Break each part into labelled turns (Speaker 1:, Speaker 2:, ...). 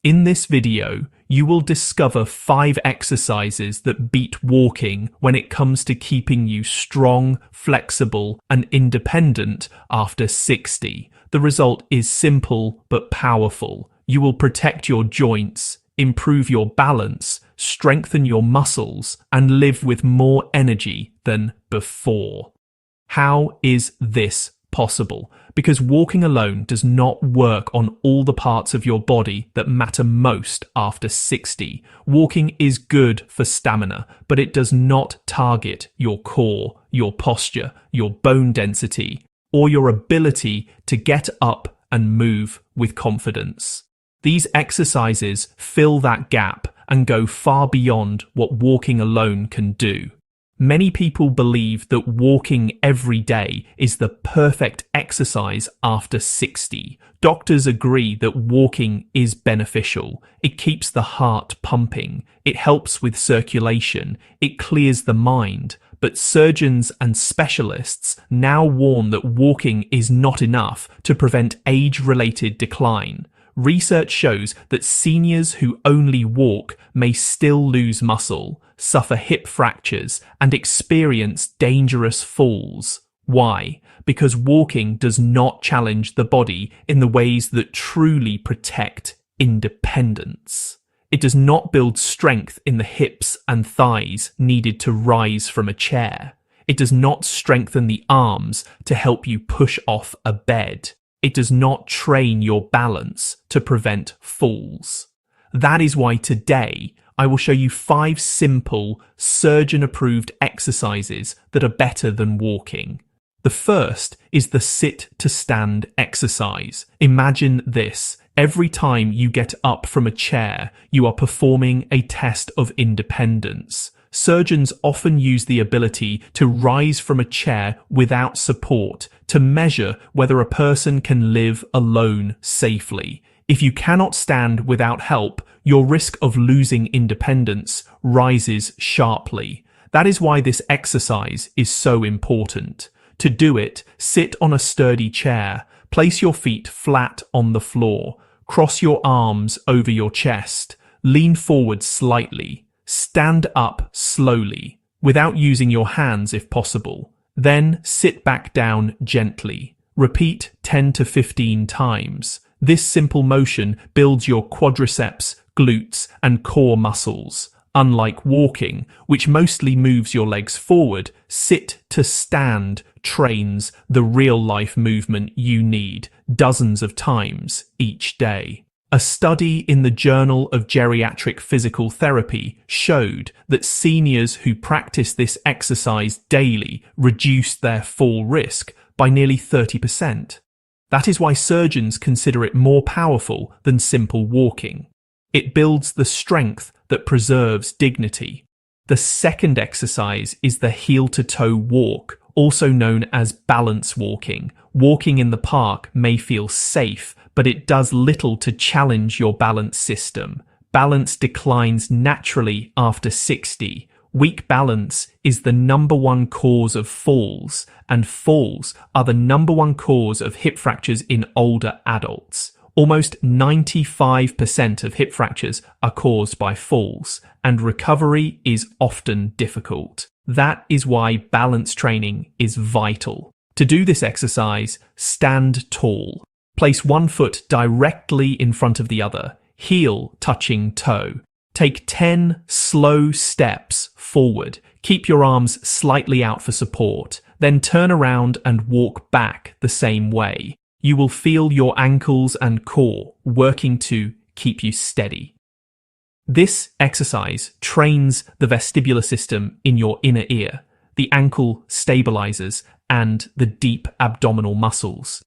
Speaker 1: In this video, you will discover 5 exercises that beat walking when it comes to keeping you strong, flexible, and independent after 60. The result is simple but powerful. You will protect your joints, improve your balance, strengthen your muscles, and live with more energy than before. How is this possible? Because walking alone does not work on all the parts of your body that matter most after 60. Walking is good for stamina, but it does not target your core, your posture, your bone density, or your ability to get up and move with confidence. These exercises fill that gap and go far beyond what walking alone can do. Many people believe that walking every day is the perfect exercise after 60. Doctors agree that walking is beneficial. It keeps the heart pumping. It helps with circulation. It clears the mind. But surgeons and specialists now warn that walking is not enough to prevent age-related decline. Research shows that seniors who only walk may still lose muscle, suffer hip fractures, and experience dangerous falls. Why? Because walking does not challenge the body in the ways that truly protect independence. It does not build strength in the hips and thighs needed to rise from a chair. It does not strengthen the arms to help you push off a bed. It does not train your balance to prevent falls. That is why today I will show you 5 simple, surgeon-approved exercises that are better than walking. The first is the sit-to-stand exercise. Imagine this. Every time you get up from a chair, you are performing a test of independence. Surgeons often use the ability to rise from a chair without support to measure whether a person can live alone safely. If you cannot stand without help, your risk of losing independence rises sharply. That is why this exercise is so important. To do it, sit on a sturdy chair, place your feet flat on the floor, cross your arms over your chest, lean forward slightly, stand up slowly, without using your hands if possible. Then sit back down gently. Repeat 10 to 15 times. This simple motion builds your quadriceps, glutes, and core muscles. Unlike walking, which mostly moves your legs forward, sit to stand trains the real-life movement you need dozens of times each day. A study in the Journal of Geriatric Physical Therapy showed that seniors who practice this exercise daily reduced their fall risk by nearly 30%. That is why surgeons consider it more powerful than simple walking. It builds the strength that preserves dignity. The second exercise is the heel-to-toe walk, also known as balance walking. Walking in the park may feel safe, but it does little to challenge your balance system. Balance declines naturally after 60. Weak balance is the #1 cause of falls, and falls are the #1 cause of hip fractures in older adults. Almost 95% of hip fractures are caused by falls, and recovery is often difficult. That is why balance training is vital. To do this exercise, stand tall. Place one foot directly in front of the other, heel touching toe. Take 10 slow steps forward. Keep your arms slightly out for support. Then turn around and walk back the same way. You will feel your ankles and core working to keep you steady. This exercise trains the vestibular system in your inner ear, the ankle stabilizers, and the deep abdominal muscles.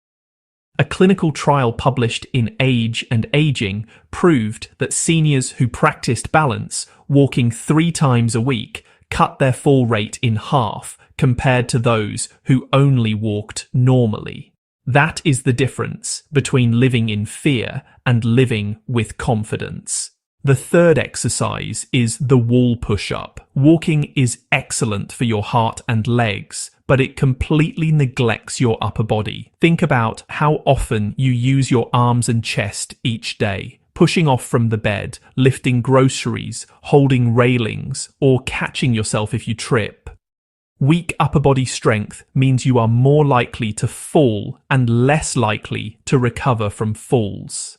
Speaker 1: A clinical trial published in Age and Aging proved that seniors who practiced balance, walking 3 times a week, cut their fall rate in half compared to those who only walked normally. That is the difference between living in fear and living with confidence. The third exercise is the wall push-up. Walking is excellent for your heart and legs, but it completely neglects your upper body. Think about how often you use your arms and chest each day. pushing off from the bed, lifting groceries, holding railings, or catching yourself if you trip. Weak upper body strength means you are more likely to fall and less likely to recover from falls.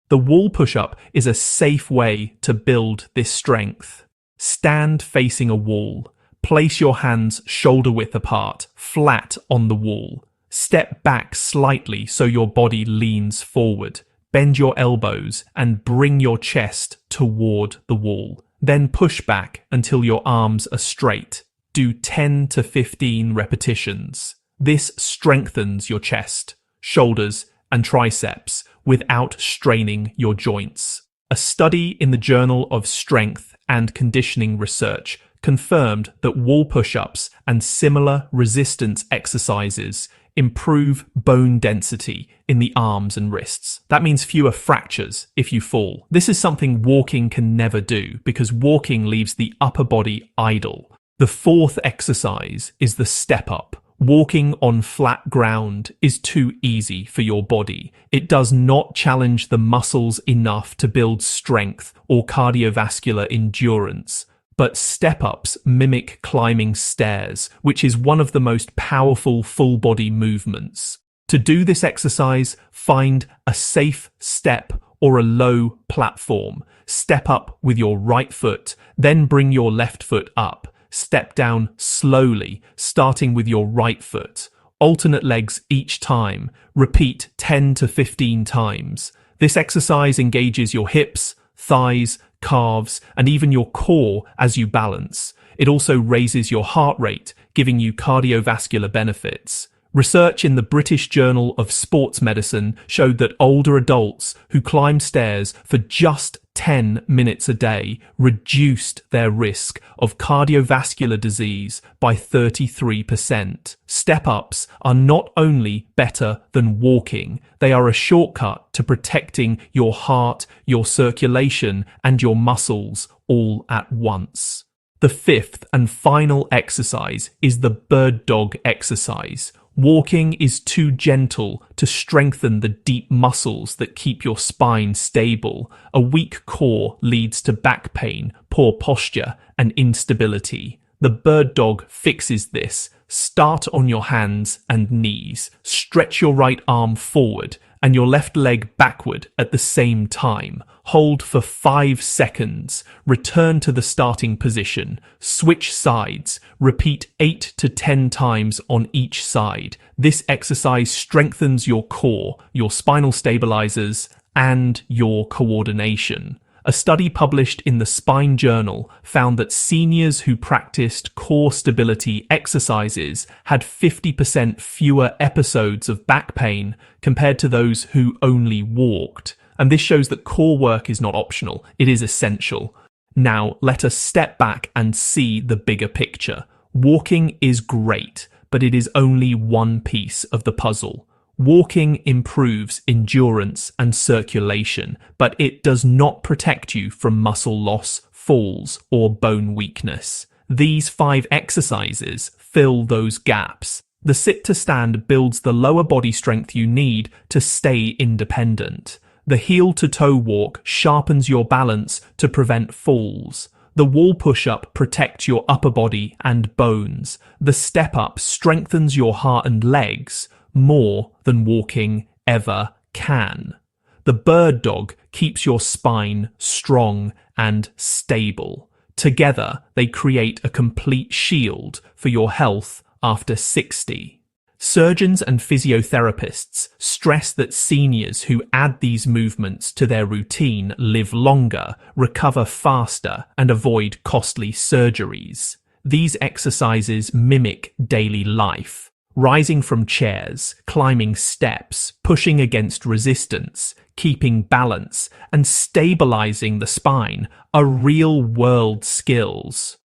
Speaker 1: The wall push-up is a safe way to build this strength. Stand facing a wall. Place your hands shoulder-width apart, flat on the wall. Step back slightly so your body leans forward. Bend your elbows and bring your chest toward the wall. Then push back until your arms are straight. Do 10 to 15 repetitions. This strengthens your chest, shoulders, and triceps without straining your joints. A study in the Journal of Strength and Conditioning Research confirmed that wall push-ups and similar resistance exercises improve bone density in the arms and wrists. That means fewer fractures if you fall. This is something walking can never do because walking leaves the upper body idle. The fourth exercise is the step up. Walking on flat ground is too easy for your body. It does not challenge the muscles enough to build strength or cardiovascular endurance. But step-ups mimic climbing stairs, which is one of the most powerful full-body movements. To do this exercise, find a safe step or a low platform. Step up with your right foot, then bring your left foot up. Step down slowly, starting with your right foot. Alternate legs each time. Repeat 10 to 15 times. This exercise engages your hips, thighs, calves, and even your core as you balance. It also raises your heart rate, giving you cardiovascular benefits. Research in the British Journal of Sports Medicine showed that older adults who climbed stairs for just 10 minutes a day reduced their risk of cardiovascular disease by 33%. Step-ups are not only better than walking, they are a shortcut to protecting your heart, your circulation, and your muscles all at once. The fifth and final exercise is the bird dog exercise. Walking is too gentle to strengthen the deep muscles that keep your spine stable. A weak core leads to back pain, poor posture, and instability. The bird dog fixes this. Start on your hands and knees. Stretch your right arm forward and your left leg backward at the same time. Hold for 5 seconds. Return to the starting position. Switch sides. Repeat 8 to 10 times on each side. This exercise strengthens your core, your spinal stabilizers, and your coordination. A study published in the Spine Journal found that seniors who practiced core stability exercises had 50% fewer episodes of back pain compared to those who only walked. And this shows that core work is not optional, it is essential. Now, let us step back and see the bigger picture. Walking is great, but it is only one piece of the puzzle. Walking improves endurance and circulation, but it does not protect you from muscle loss, falls, or bone weakness. These 5 exercises fill those gaps. The sit to stand builds the lower body strength you need to stay independent. The heel to toe walk sharpens your balance to prevent falls. The wall push-up protects your upper body and bones. The step-up strengthens your heart and legs more than walking ever can. The bird dog keeps your spine strong and stable. Together, they create a complete shield for your health after 60. Surgeons and physiotherapists stress that seniors who add these movements to their routine live longer, recover faster, and avoid costly surgeries. These exercises mimic daily life. Rising from chairs, climbing steps, pushing against resistance, keeping balance, and stabilizing the spine are real-world skills.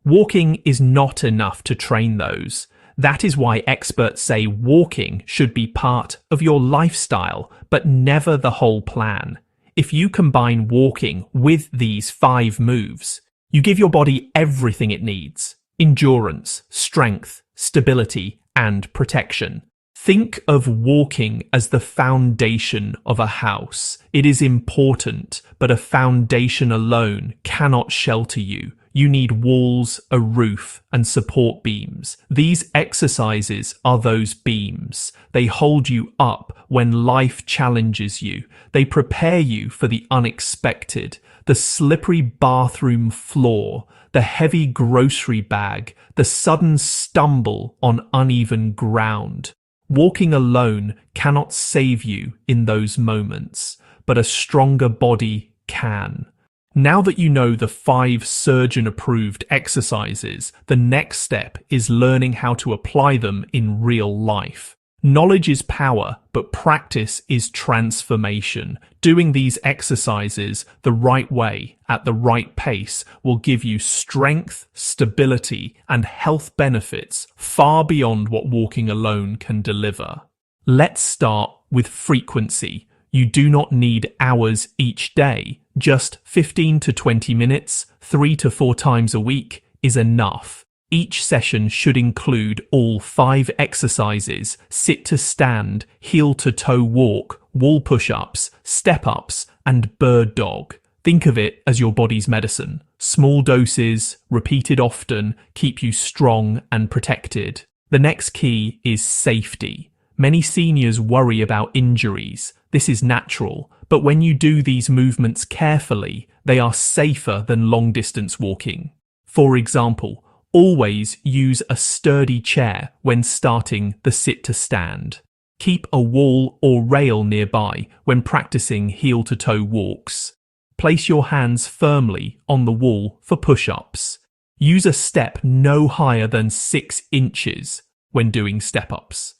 Speaker 1: Walking is not enough to train those. That is why experts say walking should be part of your lifestyle, but never the whole plan. If you combine walking with these 5 moves, you give your body everything it needs: endurance, strength, stability, and protection. Think of walking as the foundation of a house. It is important, but a foundation alone cannot shelter you. You need walls, a roof, and support beams. These exercises are those beams. They hold you up when life challenges you. They prepare you for the unexpected. The slippery bathroom floor, the heavy grocery bag, the sudden stumble on uneven ground. Walking alone cannot save you in those moments, but a stronger body can. Now that you know the 5 surgeon-approved exercises, the next step is learning how to apply them in real life. Knowledge is power, but practice is transformation. Doing these exercises the right way, at the right pace, will give you strength, stability, and health benefits far beyond what walking alone can deliver. Let's start with frequency. You do not need hours each day. Just 15 to 20 minutes, 3 to 4 times a week is enough. Each session should include all 5 exercises: sit to stand, heel to toe walk, wall push-ups, step-ups, and bird dog. Think of it as your body's medicine. Small doses, repeated often, keep you strong and protected. The next key is safety. Many seniors worry about injuries. This is natural, but when you do these movements carefully, they are safer than long-distance walking. For example, always use a sturdy chair when starting the sit to stand. Keep a wall or rail nearby when practicing heel-to-toe walks. Place your hands firmly on the wall for push-ups. Use a step no higher than 6 inches when doing step-ups.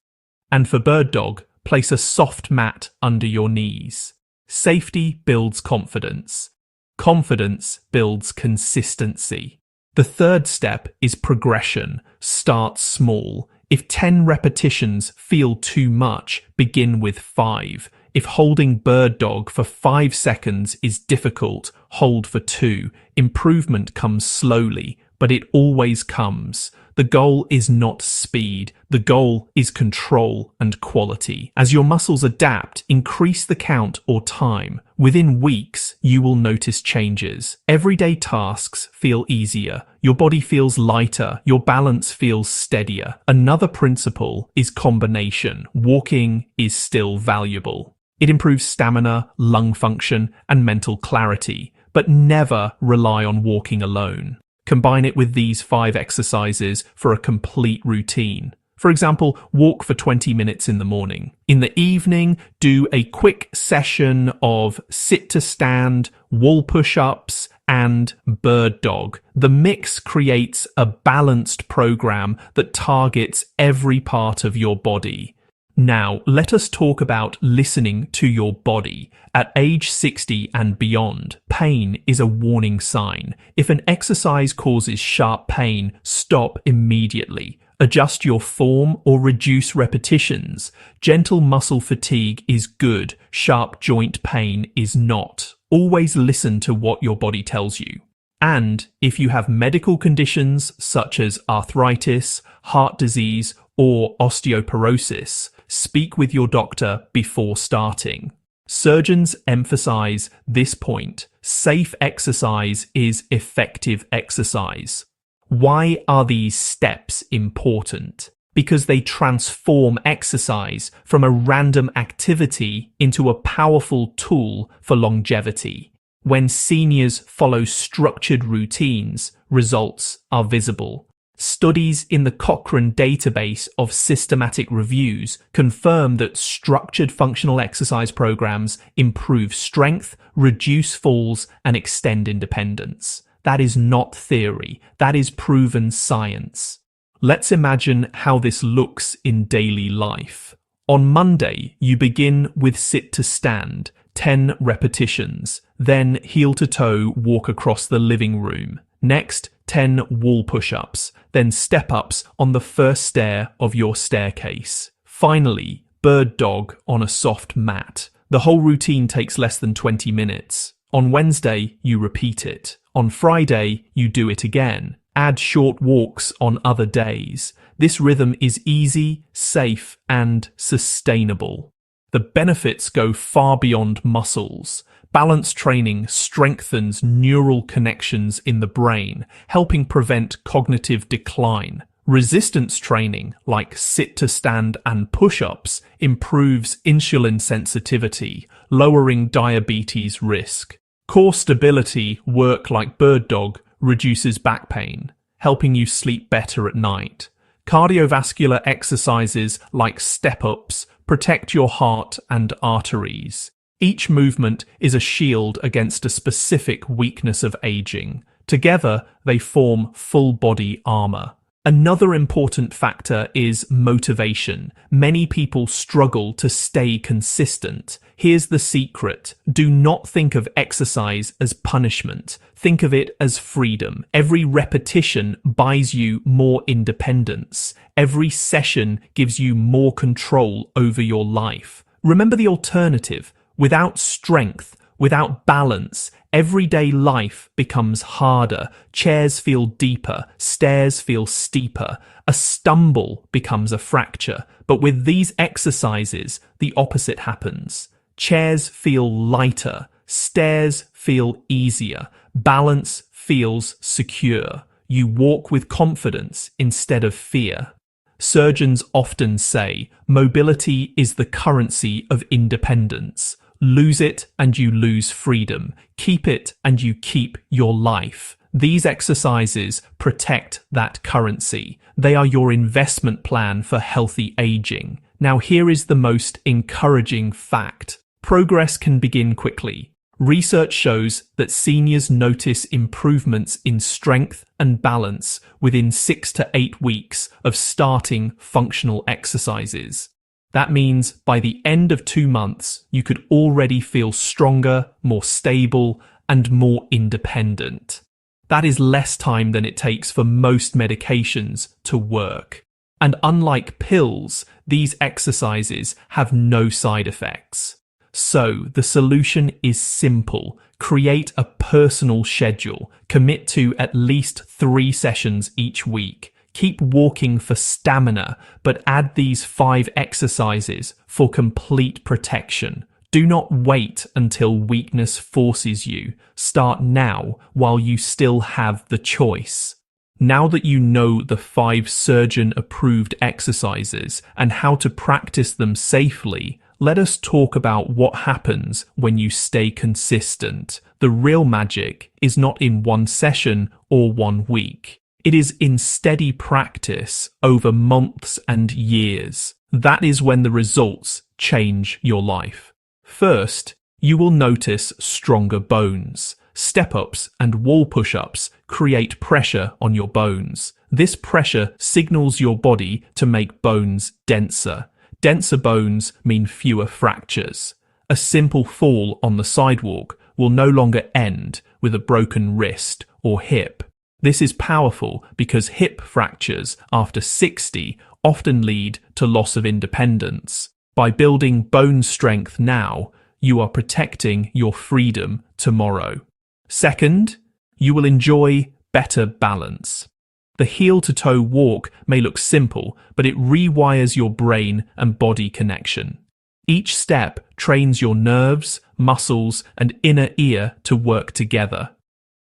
Speaker 1: And for bird dog, place a soft mat under your knees. Safety builds confidence. Confidence builds consistency. The third step is progression. Start small. If 10 repetitions feel too much, begin with 5. If holding bird dog for 5 seconds is difficult, hold for 2. Improvement comes slowly, but it always comes. The goal is not speed. The goal is control and quality. As your muscles adapt, increase the count or time. Within weeks, you will notice changes. Everyday tasks feel easier. Your body feels lighter. Your balance feels steadier. Another principle is combination. Walking is still valuable. It improves stamina, lung function, and mental clarity, but never rely on walking alone. Combine it with these 5 exercises for a complete routine. For example, walk for 20 minutes in the morning. In the evening, do a quick session of sit to stand, wall push-ups, and bird dog. The mix creates a balanced program that targets every part of your body. Now, let us talk about listening to your body. At age 60 and beyond, pain is a warning sign. If an exercise causes sharp pain, stop immediately. Adjust your form or reduce repetitions. Gentle muscle fatigue is good. Sharp joint pain is not. Always listen to what your body tells you. And if you have medical conditions such as arthritis, heart disease, or osteoporosis, speak with your doctor before starting. Surgeons emphasize this point. Safe exercise is effective exercise. Why are these steps important? Because they transform exercise from a random activity into a powerful tool for longevity. When seniors follow structured routines, results are visible. Studies in the Cochrane database of systematic reviews confirm that structured functional exercise programs improve strength, reduce falls, and extend independence. That is not theory. That is proven science. Let's imagine how this looks in daily life. On Monday, you begin with sit to stand, 10 repetitions. Then heel to toe walk across the living room. Next, 10 wall push-ups, then step-ups on the first stair of your staircase. Finally, bird dog on a soft mat. The whole routine takes less than 20 minutes. On Wednesday, you repeat it. On Friday, you do it again. Add short walks on other days. This rhythm is easy, safe, and sustainable. The benefits go far beyond muscles. Balance training strengthens neural connections in the brain, helping prevent cognitive decline. Resistance training, like sit-to-stand and push-ups, improves insulin sensitivity, lowering diabetes risk. Core stability work like bird dog reduces back pain, helping you sleep better at night. Cardiovascular exercises like step-ups protect your heart and arteries. Each movement is a shield against a specific weakness of aging. Together, they form full-body armor. Another important factor is motivation. Many people struggle to stay consistent. Here's the secret. Do not think of exercise as punishment. Think of it as freedom. Every repetition buys you more independence. Every session gives you more control over your life. Remember the alternative. Without strength, without balance, everyday life becomes harder. Chairs feel deeper, stairs feel steeper. A stumble becomes a fracture. But with these exercises, the opposite happens. Chairs feel lighter, stairs feel easier, balance feels secure. You walk with confidence instead of fear. Surgeons often say, mobility is the currency of independence. Lose it and you lose freedom. Keep it and you keep your life. These exercises protect that currency. They are your investment plan for healthy aging. Now here is the most encouraging fact. Progress can begin quickly. Research shows that seniors notice improvements in strength and balance within 6 to 8 weeks of starting functional exercises. That means by the end of 2 months, you could already feel stronger, more stable, and more independent. That is less time than it takes for most medications to work. And unlike pills, these exercises have no side effects. So the solution is simple. Create a personal schedule. Commit to at least 3 sessions each week. Keep walking for stamina, but add these 5 exercises for complete protection. Do not wait until weakness forces you. Start now while you still have the choice. Now that you know the 5 surgeon-approved exercises and how to practice them safely, let us talk about what happens when you stay consistent. The real magic is not in 1 session or 1 week. It is in steady practice over months and years. That is when the results change your life. First, you will notice stronger bones. Step-ups and wall push-ups create pressure on your bones. This pressure signals your body to make bones denser. Denser bones mean fewer fractures. A simple fall on the sidewalk will no longer end with a broken wrist or hip. This is powerful because hip fractures after 60 often lead to loss of independence. By building bone strength now, you are protecting your freedom tomorrow. Second, you will enjoy better balance. The heel-to-toe walk may look simple, but it rewires your brain and body connection. Each step trains your nerves, muscles, and inner ear to work together.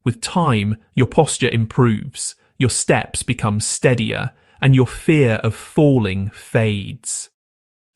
Speaker 1: With time, your posture improves, your steps become steadier, and your fear of falling fades.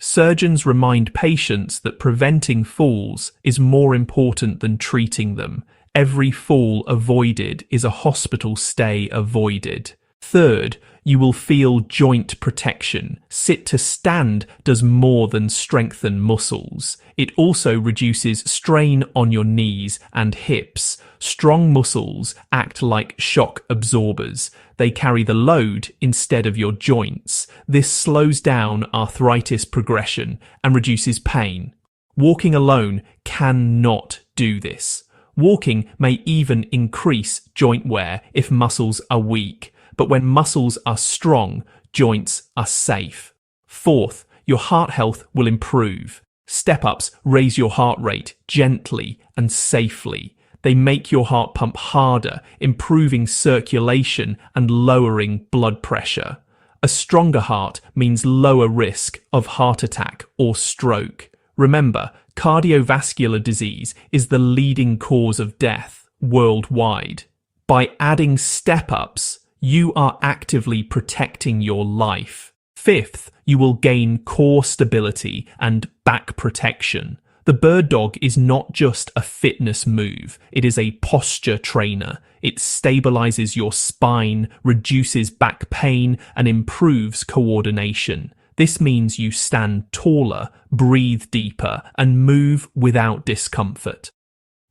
Speaker 1: Surgeons remind patients that preventing falls is more important than treating them. Every fall avoided is a hospital stay avoided. Third, you will feel joint protection. Sit to stand does more than strengthen muscles. It also reduces strain on your knees and hips. Strong muscles act like shock absorbers. They carry the load instead of your joints. This slows down arthritis progression and reduces pain. Walking alone cannot do this. Walking may even increase joint wear if muscles are weak. But when muscles are strong, joints are safe. Fourth, your heart health will improve. Step-ups raise your heart rate gently and safely. They make your heart pump harder, improving circulation and lowering blood pressure. A stronger heart means lower risk of heart attack or stroke. Remember, cardiovascular disease is the leading cause of death worldwide. By adding step-ups, you are actively protecting your life. Fifth, you will gain core stability and back protection. The Bird Dog is not just a fitness move, it is a posture trainer. It stabilizes your spine, reduces back pain, and improves coordination. This means you stand taller, breathe deeper, and move without discomfort.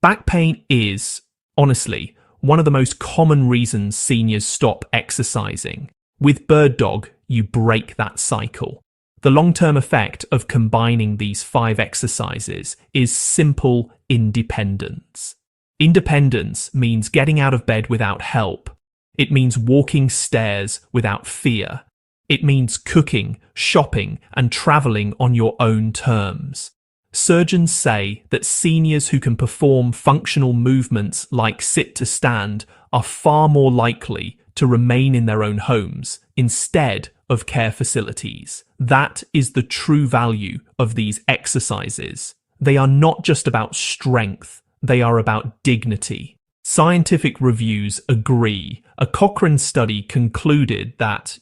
Speaker 1: Back pain is, honestly, one of the most common reasons seniors stop exercising. With Bird Dog, you break that cycle. The long-term effect of combining these 5 exercises is simple independence. Independence means getting out of bed without help. It means walking stairs without fear. It means cooking, shopping, and traveling on your own terms. Surgeons say that seniors who can perform functional movements like sit to stand are far more likely to remain in their own homes instead of care facilities. That is the true value of these exercises. They are not just about strength, they are about dignity. Scientific reviews agree. A Cochrane study concluded that,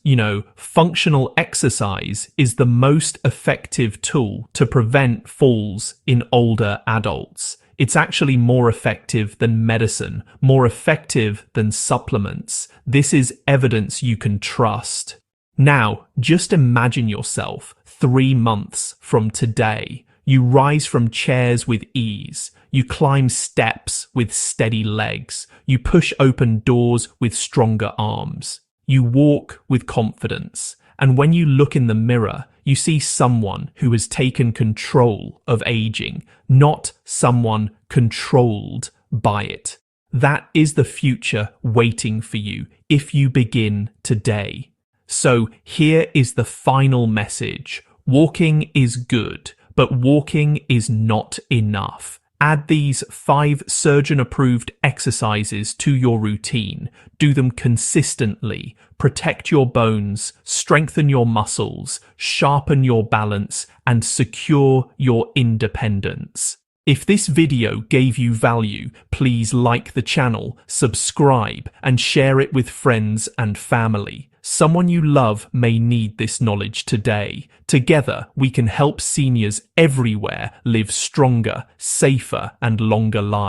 Speaker 1: functional exercise is the most effective tool to prevent falls in older adults. It's actually more effective than medicine, more effective than supplements. This is evidence you can trust. Now, just imagine yourself 3 months from today. You rise from chairs with ease. You climb steps with steady legs. You push open doors with stronger arms. You walk with confidence. And when you look in the mirror, you see someone who has taken control of aging, not someone controlled by it. That is the future waiting for you if you begin today. So here is the final message. Walking is good, but walking is not enough. Add these 5 surgeon-approved exercises to your routine. Do them consistently. Protect your bones, strengthen your muscles, sharpen your balance, and secure your independence. If this video gave you value, please like the channel, subscribe, and share it with friends and family. Someone you love may need this knowledge today. Together, we can help seniors everywhere live stronger, safer, and longer lives.